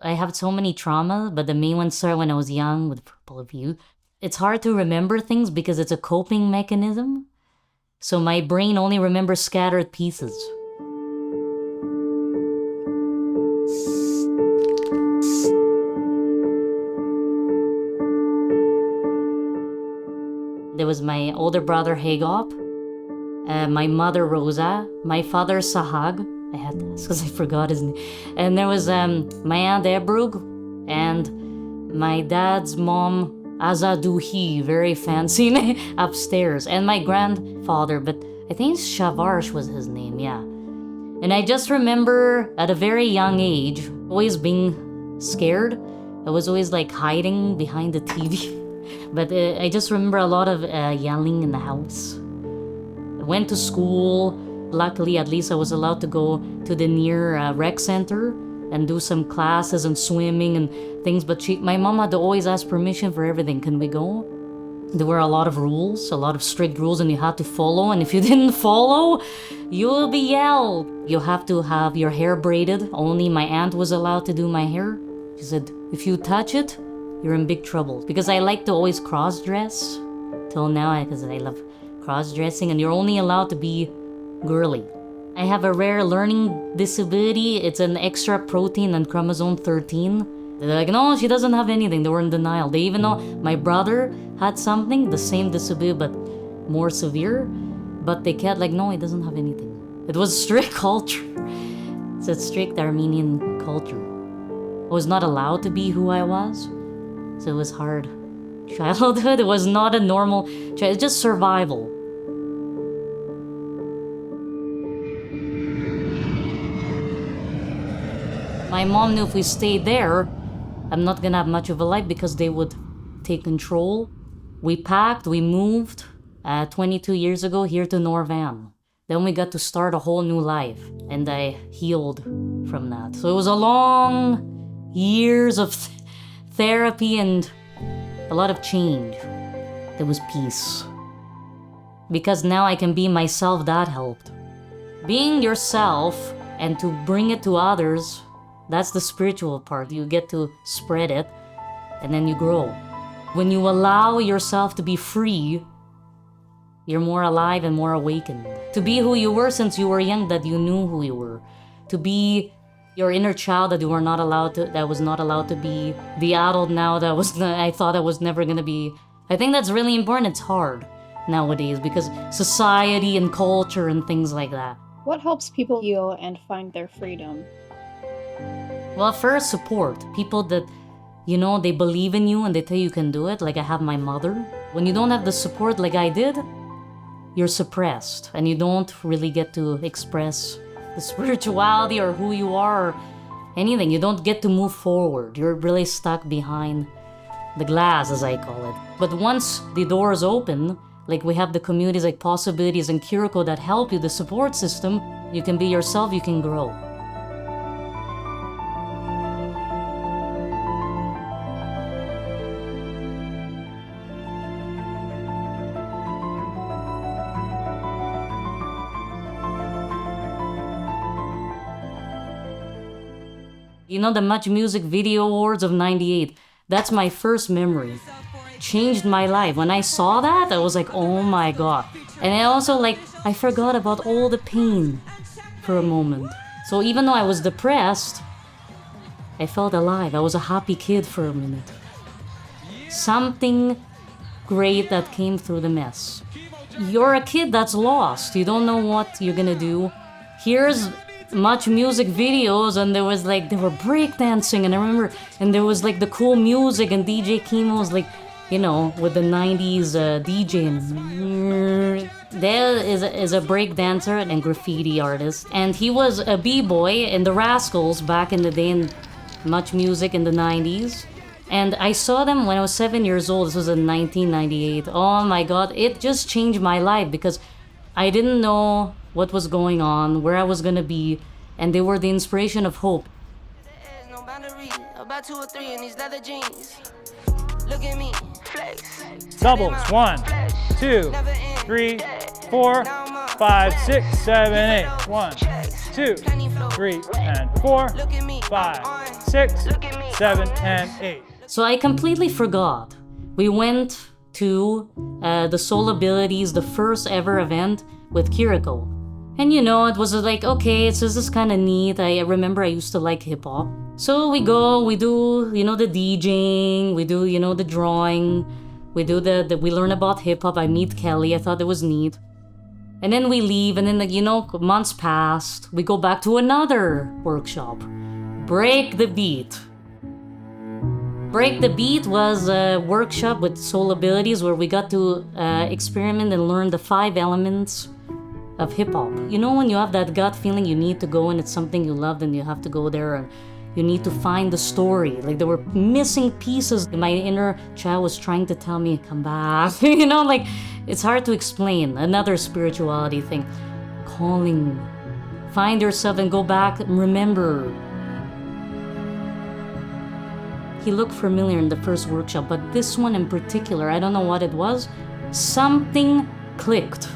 I have so many traumas, but the main one started when I was young with Purple of You. It's hard to remember things because it's a coping mechanism. So my brain only remembers scattered pieces. There was my older brother Hagop, my mother Rosa, my father Sahag. I had to ask because I forgot his name. And there was my aunt Ebrug and my dad's mom Azaduhi, very fancy name, upstairs. And my grandfather, but I think Shavarsh was his name, yeah. And I just remember at a very young age, always being scared. I was always like hiding behind the TV. But I just remember a lot of yelling in the house. I went to school. Luckily, at least I was allowed to go to the near rec center and do some classes and swimming and things. But my mom had to always ask permission for everything. Can we go? There were a lot of rules, a lot of strict rules, and you had to follow. And if you didn't follow, you will be yelled. You have to have your hair braided. Only my aunt was allowed to do my hair. She said, if you touch it, you're in big trouble. Because I like to always cross-dress. Till now, because I love cross-dressing. And you're only allowed to be girly. I have a rare learning disability. It's an extra protein on chromosome 13. They're like, no, she doesn't have anything. They were in denial. They even know my brother had something, the same disability, but more severe. But they kept like, no, he doesn't have anything. It was strict culture. It's a strict Armenian culture. I was not allowed to be who I was. So it was hard. Childhood, it was not a normal, it's just survival. My mom knew if we stayed there, I'm not gonna have much of a life because they would take control. We packed, we moved 22 years ago here to Norvan. Then we got to start a whole new life, and I healed from that. So it was a long years of therapy and a lot of change. There was peace. Because now I can be myself, that helped. Being yourself and to bring it to others, that's the spiritual part. You get to spread it, and then you grow. When you allow yourself to be free, you're more alive and more awakened. To be who you were since you were young, that you knew who you were. To be your inner child that you were not allowed to, that was not allowed to be. The adult now that I thought I was never gonna be. I think that's really important. It's hard nowadays because society and culture and things like that. What helps people heal and find their freedom? Well, first, support. People that, they believe in you and they tell you can do it. Like I have my mother. When you don't have the support like I did, you're suppressed and you don't really get to express the spirituality or who you are or anything. You don't get to move forward. You're really stuck behind the glass, as I call it. But once the doors open, like we have the communities like Possibilities and Kiriko that help you, the support system, you can be yourself, you can grow. The Much Music Video Awards of '98. That's my first memory. Changed my life. When I saw that, I was like, oh my god. And I also I forgot about all the pain for a moment. So even though I was depressed, I felt alive. I was a happy kid for a minute. Something great that came through the mess. You're a kid that's lost. You don't know what you're gonna do. Here's Much Music videos, and they were breakdancing, and I remember, and there was the cool music, and DJ Kimo was with the 90s DJ. There is a breakdancer and graffiti artist, and he was a b-boy in the Rascals back in the day in Much Music in the 90s. And I saw them when I was 7 years old. This was in 1998. Oh my god, it just changed my life because I didn't know what was going on, where I was gonna be, and they were the inspiration of hope. There's no boundary, about 2 or 3 in these leather jeans. Look at me, flex. Doubles, 1, 2, 3, 4, 5, 6, 7, 8. 1, 2, 3, and 4, 5. 6, 7, and 8. So I completely forgot. We went to the Soul Abilities, the first ever event with Kiriko. And you know, it was like, okay, so this is kind of neat. I remember I used to like hip hop. So we go, we do, you know, the DJing, we do, you know, the drawing, we do we learn about hip hop. I meet Kelly, I thought it was neat. And then we leave, and then, like, you know, months passed. We go back to another workshop. Break the Beat. Break the Beat was a workshop with Soul Abilities where we got to experiment and learn the 5 elements of hip hop. You know, when you have that gut feeling you need to go and it's something you love, and you have to go there and you need to find the story. Like, there were missing pieces. My inner child was trying to tell me, come back. You know, like, it's hard to explain. Another spirituality thing. Calling. Find yourself and go back and remember. He looked familiar in the first workshop, but this one in particular, I don't know what it was. Something clicked.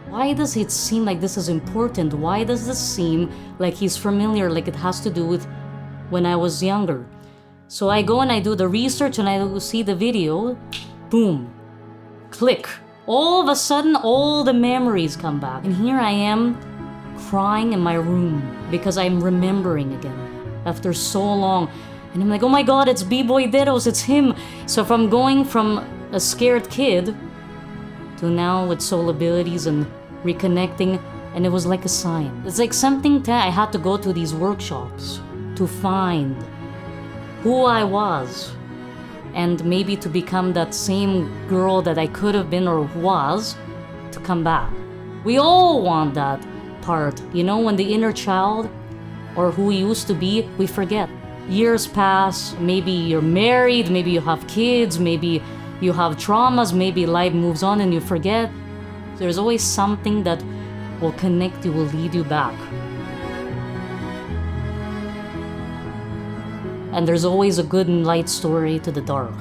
Why does it seem like this is important? Why does this seem like he's familiar, like it has to do with when I was younger? So I go and I do the research and I see the video. Boom. Click. All of a sudden, all the memories come back. And here I am crying in my room because I'm remembering again after so long. And I'm like, oh my God, it's B-Boy Dedos, it's him. So from going from a scared kid to now with Soul Abilities and reconnecting, and it was like a sign. It's like something I had to go to these workshops to find who I was, and maybe to become that same girl that I could have been or was, to come back. We all want that part, you know, when the inner child or who we used to be, we forget. Years pass, maybe you're married, maybe you have kids, maybe you have traumas, maybe life moves on and you forget. There's always something that will connect you, will lead you back. And there's always a good and light story to the dark.